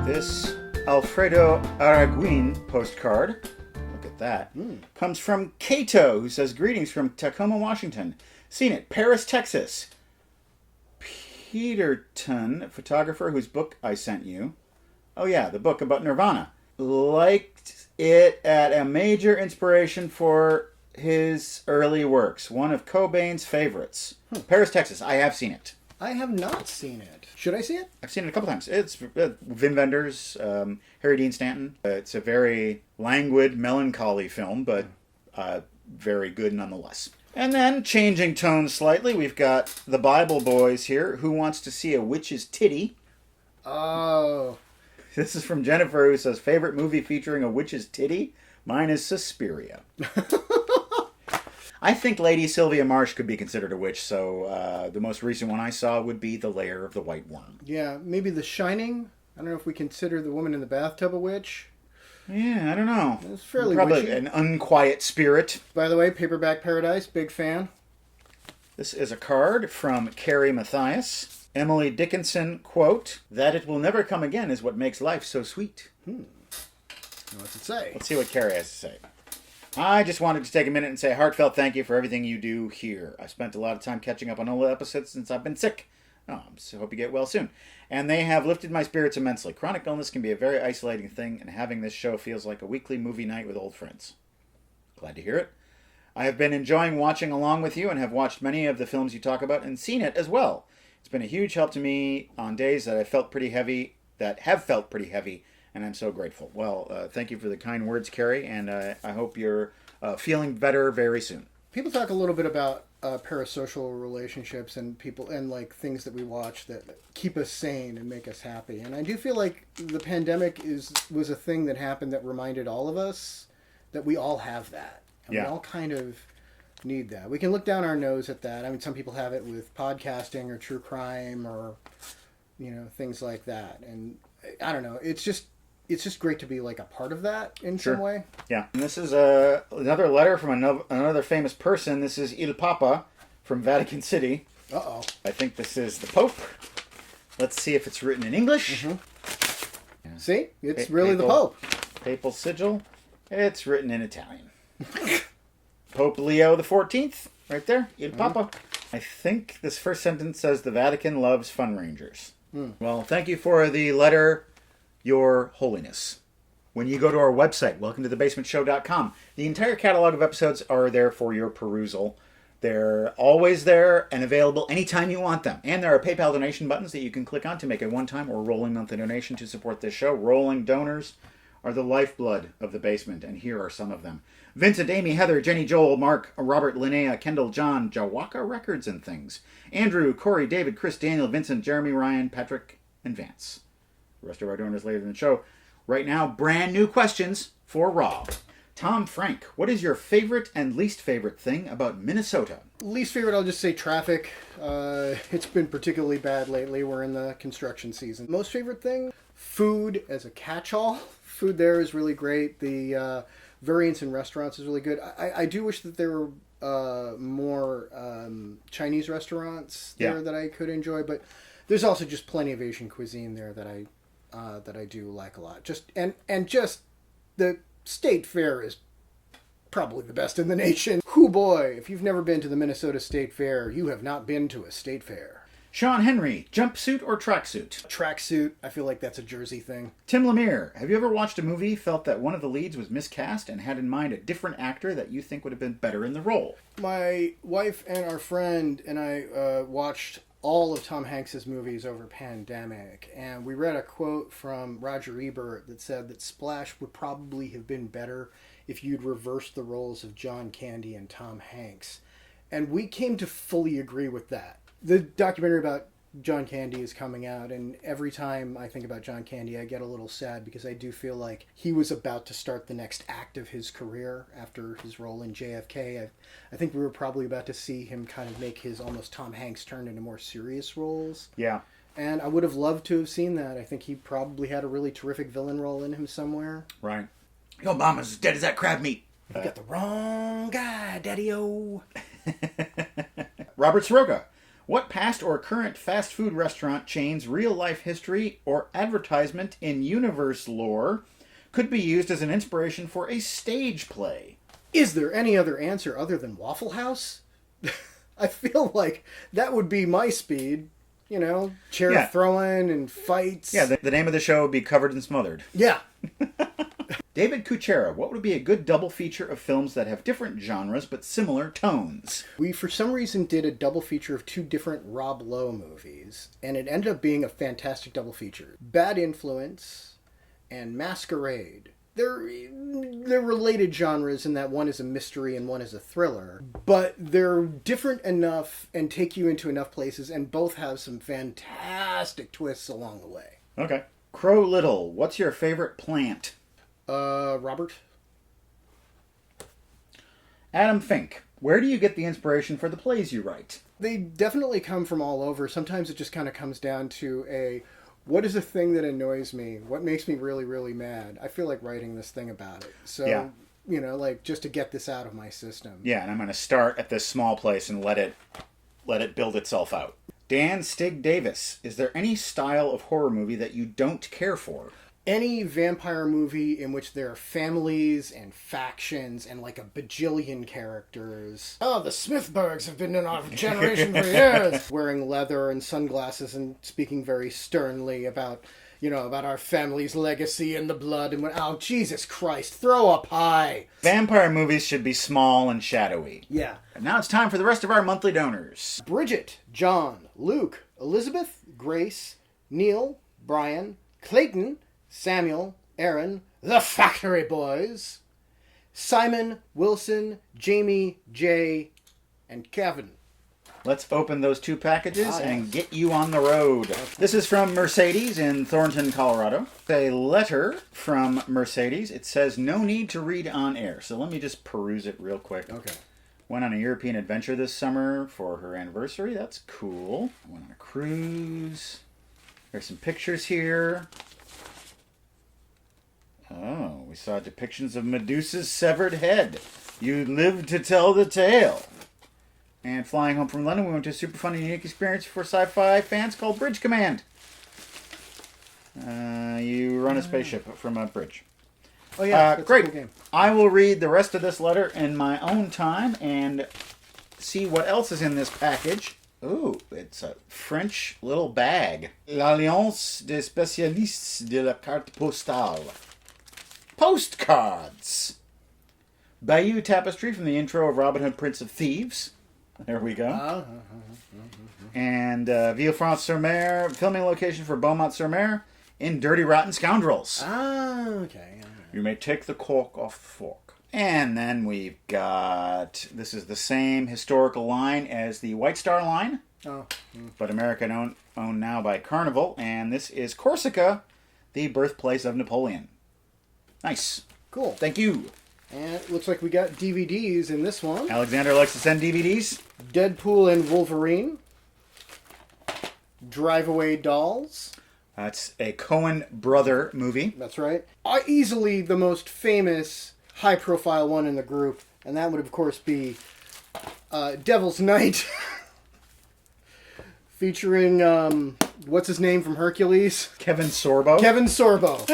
This Alfredo Araguin postcard, look at that, comes from Cato, who says, greetings from Tacoma, Washington. Seen it. Paris, Texas. Peterton, photographer whose book I sent you. Oh yeah, the book about Nirvana. Liked it at a major inspiration for his early works. One of Cobain's favorites. Paris, Texas. I have seen it. I have not seen it. Should I see it? I've seen it a couple times. It's Wim Wenders, Harry Dean Stanton. It's a very languid, melancholy film, but very good nonetheless. And then, changing tones slightly, we've got the Bible Boys here. Who wants to see a witch's titty? Oh. This is from Jennifer, who says, favorite movie featuring a witch's titty? Mine is Suspiria. I think Lady Sylvia Marsh could be considered a witch, so the most recent one I saw would be The Lair of the White Worm. Yeah, maybe The Shining. I don't know if we consider the woman in the bathtub a witch. Yeah, I don't know. It's fairly Probably witchy. an unquiet spirit. By the way, Paperback Paradise, big fan. This is a card from Carrie Mathias. Emily Dickinson, quote, that it will never come again is what makes life so sweet. What's it say? Let's see what Carrie has to say. I just wanted to take a minute and say a heartfelt thank you for everything you do here. I spent a lot of time catching up on all the episodes since I've been sick. I hope you get well soon. And they have lifted my spirits immensely. Chronic illness can be a very isolating thing, and having this show feels like a weekly movie night with old friends. Glad to hear it. I have been enjoying watching along with you and have watched many of the films you talk about and seen it as well. It's been a huge help to me on days that have felt pretty heavy, and I'm so grateful. Well, thank you for the kind words, Carrie, and I hope you're feeling better very soon. People talk a little bit about parasocial relationships and people and like things that we watch that keep us sane and make us happy. And I do feel like the pandemic was a thing that happened that reminded all of us that we all have that. And we all kind of need that. We can look down our nose at that. I mean, some people have it with podcasting or true crime or, things like that. And I don't know. It's just great to be like a part of that in some way. Yeah. And this is another letter from another famous person. This is Il Papa from Vatican City. Uh-oh. I think this is the Pope. Let's see if it's written in English. Mm-hmm. Yeah. See? It's really the Pope. Papal sigil. It's written in Italian. Pope Leo the 14th, right there. Il Papa. I think this first sentence says the Vatican loves fun rangers. Well, thank you for the letter, Your Holiness. When you go to our website, welcometothebasementshow.com, the entire catalog of episodes are there for your perusal. They're always there and available anytime you want them. And there are PayPal donation buttons that you can click on to make a one-time or rolling monthly donation to support this show. Rolling donors are the lifeblood of the basement, and here are some of them. Vincent, Amy, Heather, Jenny, Joel, Mark, Robert, Linnea, Kendall, John, Jawaka Records and Things, Andrew, Corey, David, Chris, Daniel, Vincent, Jeremy, Ryan, Patrick, and Vance. The rest of our donors later in the show. Right now, brand new questions for Rob. Tom Frank, what is your favorite and least favorite thing about Minnesota? Least favorite, I'll just say traffic. It's been particularly bad lately. We're in the construction season. Most favorite thing? Food as a catch-all. Food there is really great. The variance in restaurants is really good. I do wish that there were more Chinese restaurants there that I could enjoy, but there's also just plenty of Asian cuisine there that I do like a lot. Just the State Fair is probably the best in the nation. Hoo boy, if you've never been to the Minnesota State Fair, you have not been to a state fair. Sean Henry, jumpsuit or tracksuit? Tracksuit. I feel like that's a Jersey thing. Tim Lemire, have you ever watched a movie, felt that one of the leads was miscast, and had in mind a different actor that you think would have been better in the role? My wife and our friend and I watched all of Tom Hanks's movies over pandemic, and we read a quote from Roger Ebert that said that Splash would probably have been better if you'd reversed the roles of John Candy and Tom Hanks. And we came to fully agree with that. The documentary about John Candy is coming out, and every time I think about John Candy, I get a little sad because I do feel like he was about to start the next act of his career after his role in JFK. I think we were probably about to see him kind of make his almost Tom Hanks turn into more serious roles. Yeah. And I would have loved to have seen that. I think he probably had a really terrific villain role in him somewhere. Right. Your mama's as dead as that crab meat. You got the wrong guy, Daddy-O. Robert Soroka. What past or current fast food restaurant chain's real-life history or advertisement in universe lore could be used as an inspiration for a stage play? Is there any other answer other than Waffle House? I feel like that would be my speed. You know, chair throwing and fights. Yeah, the name of the show would be Covered and Smothered. Yeah. David Kuchera, what would be a good double feature of films that have different genres but similar tones? We, for some reason, did a double feature of 2 different Rob Lowe movies, and it ended up being a fantastic double feature. Bad Influence and Masquerade. They're related genres in that one is a mystery and one is a thriller, but they're different enough and take you into enough places, and both have some fantastic twists along the way. Okay. Crow Little, what's your favorite plant? Robert? Adam Fink, where do you get the inspiration for the plays you write? They definitely come from all over. Sometimes it just kind of comes down to what is a thing that annoys me? What makes me really, really mad? I feel like writing this thing about it. So, you know, like just to get this out of my system. Yeah, and I'm going to start at this small place and let it build itself out. Dan Stig Davis, is there any style of horror movie that you don't care for? Any vampire movie in which there are families and factions and like a bajillion characters. Oh, the Smithbergs have been in our generation for years. Wearing leather and sunglasses and speaking very sternly about, you know, about our family's legacy and the blood. And oh, Jesus Christ, throw up high. Vampire movies should be small and shadowy. Yeah. And now it's time for the rest of our monthly donors. Bridget, John, Luke, Elizabeth, Grace, Neil, Brian, Clayton, Samuel, Aaron, the Factory Boys, Simon, Wilson, Jamie, Jay, and Kevin. Let's open those 2 packages and get you on the road. This is from Mercedes in Thornton, Colorado. A letter from Mercedes. It says, no need to read on air. So let me just peruse it real quick. Okay. Went on a European adventure this summer for her anniversary. That's cool. Went on a cruise. There's some pictures here. Oh, we saw depictions of Medusa's severed head. You lived to tell the tale. And flying home from London, we went to a super fun and unique experience for sci-fi fans called Bridge Command. You run a spaceship from a bridge. Oh yeah, that's great. A cool game. I will read the rest of this letter in my own time and see what else is in this package. Ooh, it's a French little bag. L'Alliance des spécialistes de la carte postale. Postcards. Bayeux Tapestry from the intro of Robin Hood, Prince of Thieves. There we go. And Villefranche-sur-Mer, filming location for Beaumont-sur-Mer in Dirty Rotten Scoundrels. Okay. You may take the cork off the fork. And then we've got, this is the same historical line as the White Star line, but American owned now by Carnival. And this is Corsica, the birthplace of Napoleon. Nice. Cool. Thank you. And it looks like we got DVDs in this one. Alexander likes to send DVDs. Deadpool and Wolverine. Drive Away Dolls. That's a Coen brother movie. That's right. Easily the most famous, high-profile one in the group, and that would, of course, be Devil's Night. Featuring, what's his name from Hercules? Kevin Sorbo. Kevin Sorbo.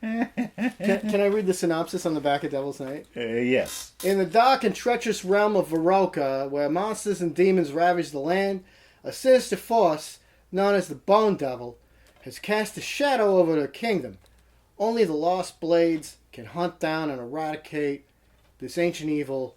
Can I read the synopsis on the back of Devil's Night? Yes. In the dark and treacherous realm of Varoka, where monsters and demons ravage the land, a sinister force, known as the Bone Devil, has cast a shadow over the kingdom. Only the Lost Blades can hunt down and eradicate this ancient evil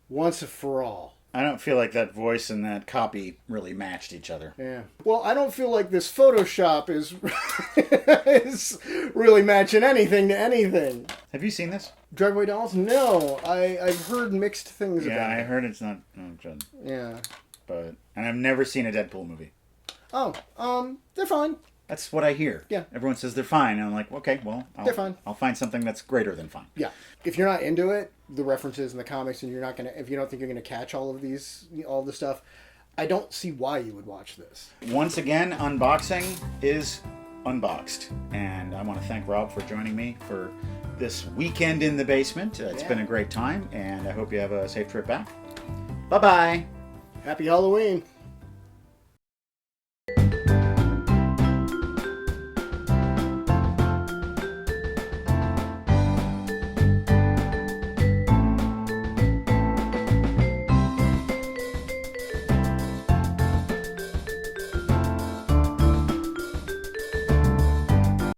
once and for all. I don't feel like that voice and that copy really matched each other. Yeah. Well, I don't feel like this Photoshop is is really matching anything to anything. Have you seen this? Dragway Dolls? No. I've heard mixed things about it. Yeah, I heard it's not good. Yeah. And I've never seen a Deadpool movie. Oh, they're fine. That's what I hear. Yeah. Everyone says they're fine. And I'm like, okay, well, they're fine. I'll find something that's greater than fine. Yeah. If you're not into it, the references and the comics, and if you don't think you're gonna catch all of the stuff, I don't see why you would watch this. Once again, unboxing is unboxed. And I want to thank Rob for joining me for this weekend in the basement. It's been a great time, and I hope you have a safe trip back. Bye-bye. Happy Halloween.